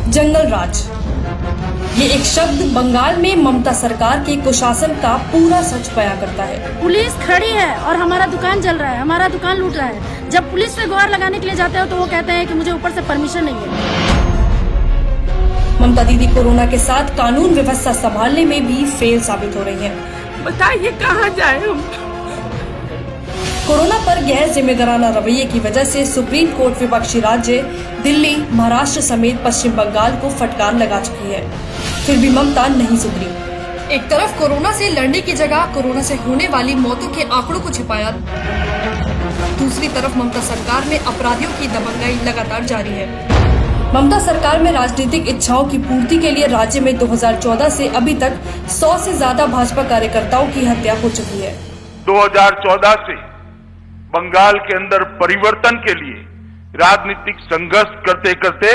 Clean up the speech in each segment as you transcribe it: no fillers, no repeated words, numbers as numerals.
जंगल राज, ये एक शब्द बंगाल में ममता सरकार के कुशासन का पूरा सच बयां करता है। पुलिस खड़ी है और हमारा दुकान जल रहा है, हमारा दुकान लूट रहा है। जब पुलिस से गुहार लगाने के लिए जाते हो तो वो कहते हैं कि मुझे ऊपर से परमिशन नहीं है। ममता दीदी कोरोना के साथ कानून व्यवस्था संभालने में भी फेल साबित हो रही हैं। बताइए कहाँ जाए हम। कोरोना पर गैर जिम्मेदाराना रवैये की वजह से सुप्रीम कोर्ट विपक्षी राज्य दिल्ली, महाराष्ट्र समेत पश्चिम बंगाल को फटकार लगा चुकी है, फिर भी ममता नहीं सुधरी। एक तरफ कोरोना से लड़ने की जगह कोरोना से होने वाली मौतों के आंकड़ों को छिपाया, दूसरी तरफ ममता सरकार में अपराधियों की दबंगाई लगातार जारी है। ममता सरकार में राजनीतिक इच्छाओं की पूर्ति के लिए राज्य में 2014 से अभी तक 100 से ज्यादा भाजपा कार्यकर्ताओं की हत्या हो चुकी है। 2014 से बंगाल के अंदर परिवर्तन के लिए राजनीतिक संघर्ष करते करते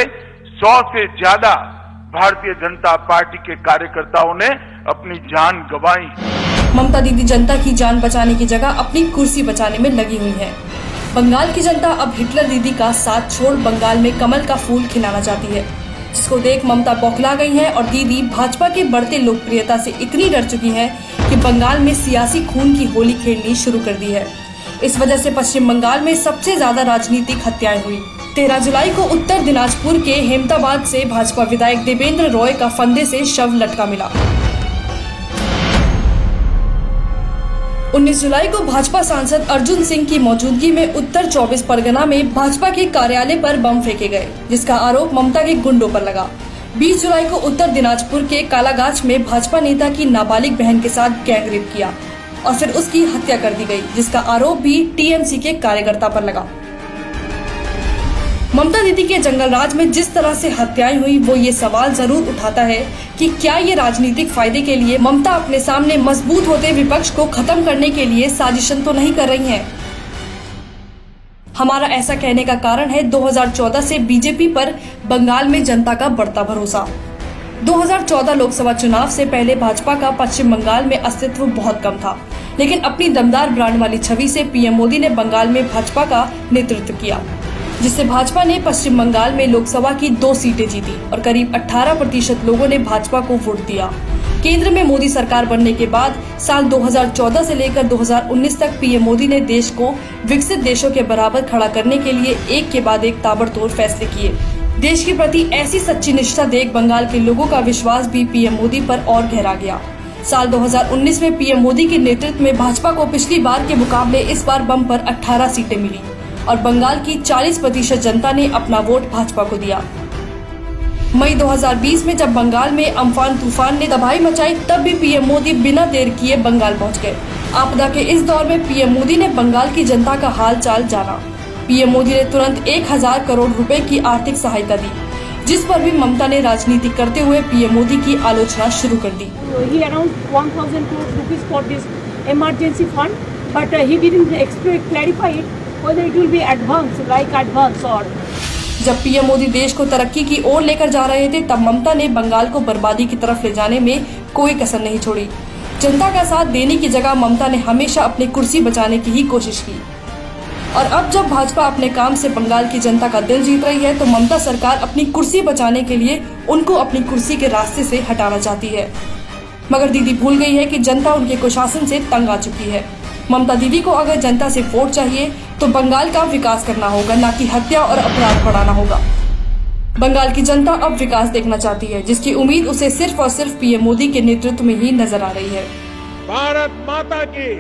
100 से ज्यादा भारतीय जनता पार्टी के कार्यकर्ताओं ने अपनी जान गंवाई। ममता दीदी जनता की जान बचाने की जगह अपनी कुर्सी बचाने में लगी हुई है। बंगाल की जनता अब हिटलर दीदी का साथ छोड़ बंगाल में कमल का फूल खिलाना चाहती है, जिसको देख ममता बौखला गई है और दीदी भाजपा की बढ़ते लोकप्रियता से इतनी डर चुकी है कि बंगाल में सियासी खून की होली खेलनी शुरू कर दी है। इस वजह से पश्चिम बंगाल में सबसे ज्यादा राजनीतिक हत्याएं हुई। 13 जुलाई को उत्तर दिनाजपुर के हेमताबाद से भाजपा विधायक देवेंद्र रॉय का फंदे से शव लटका मिला। 19 जुलाई को भाजपा सांसद अर्जुन सिंह की मौजूदगी में उत्तर 24 परगना में भाजपा के कार्यालय पर बम फेंके गए, जिसका आरोप ममता के गुंडों पर लगा। 20 जुलाई को उत्तर दिनाजपुर के कालागाछ में भाजपा नेता की नाबालिग बहन के साथ गैंगरेप किया और फिर उसकी हत्या कर दी गई, जिसका आरोप भी टीएमसी के कार्यकर्ता पर लगा। ममता दीदी के जंगल राज में जिस तरह से हत्याएं हुई, वो ये सवाल जरूर उठाता है कि क्या ये राजनीतिक फायदे के लिए ममता अपने सामने मजबूत होते विपक्ष को खत्म करने के लिए साजिशन तो नहीं कर रही हैं? हमारा ऐसा कहने का कारण है 2014 से बीजेपी पर बंगाल में जनता का बढ़ता भरोसा। 2014 लोकसभा चुनाव से पहले भाजपा का पश्चिम बंगाल में अस्तित्व बहुत कम था, लेकिन अपनी दमदार ब्रांड वाली छवि से पीएम मोदी ने बंगाल में भाजपा का नेतृत्व किया, जिससे भाजपा ने पश्चिम बंगाल में लोकसभा की 2 सीटें जीती और करीब 18% लोगों ने भाजपा को वोट दिया। केंद्र में मोदी सरकार बनने के बाद साल 2014 से लेकर 2019 तक पीएम मोदी ने देश को विकसित देशों के बराबर खड़ा करने के लिए एक के बाद एक ताबड़तोड़ फैसले किए। देश के प्रति ऐसी सच्ची निष्ठा देख बंगाल के लोगों का विश्वास भी पीएम मोदी पर और गहरा गया। साल 2019 में पीएम मोदी के नेतृत्व में भाजपा को पिछली बार के मुकाबले इस बार बम पर 18 सीटें मिली और बंगाल की 40% जनता ने अपना वोट भाजपा को दिया। मई 2020 में जब बंगाल में अम्फान तूफान ने तबाही मचाई, तब भी पीएम मोदी बिना देर किए बंगाल पहुंच गए। आपदा के इस दौर में पीएम मोदी ने बंगाल की जनता का हाल चाल जाना। पीएम मोदी ने तुरंत 1000 करोड़ रुपए की आर्थिक सहायता दी, जिस पर भी ममता ने राजनीति करते हुए पीएम मोदी की आलोचना शुरू कर दी। He announced 1000 crore rupees for this emergency fund, but he didn't clarify it whether it will be advance or जब पीएम मोदी देश को तरक्की की ओर लेकर जा रहे थे, तब ममता ने बंगाल को बर्बादी की तरफ ले जाने में कोई कसर नहीं छोड़ी। जनता का साथ देने की जगह ममता ने हमेशा अपनी कुर्सी बचाने की ही कोशिश की, और अब जब भाजपा अपने काम से बंगाल की जनता का दिल जीत रही है, तो ममता सरकार अपनी कुर्सी बचाने के लिए उनको अपनी कुर्सी के रास्ते से हटाना चाहती है। मगर दीदी भूल गई है कि जनता उनके कुशासन से तंग आ चुकी है। ममता दीदी को अगर जनता से वोट चाहिए तो बंगाल का विकास करना होगा, न कि हत्या और अपराध बढ़ाना होगा। बंगाल की जनता अब विकास देखना चाहती है, जिसकी उम्मीद उसे सिर्फ और सिर्फ पीएम मोदी के नेतृत्व में ही नजर आ रही है। भारत माता की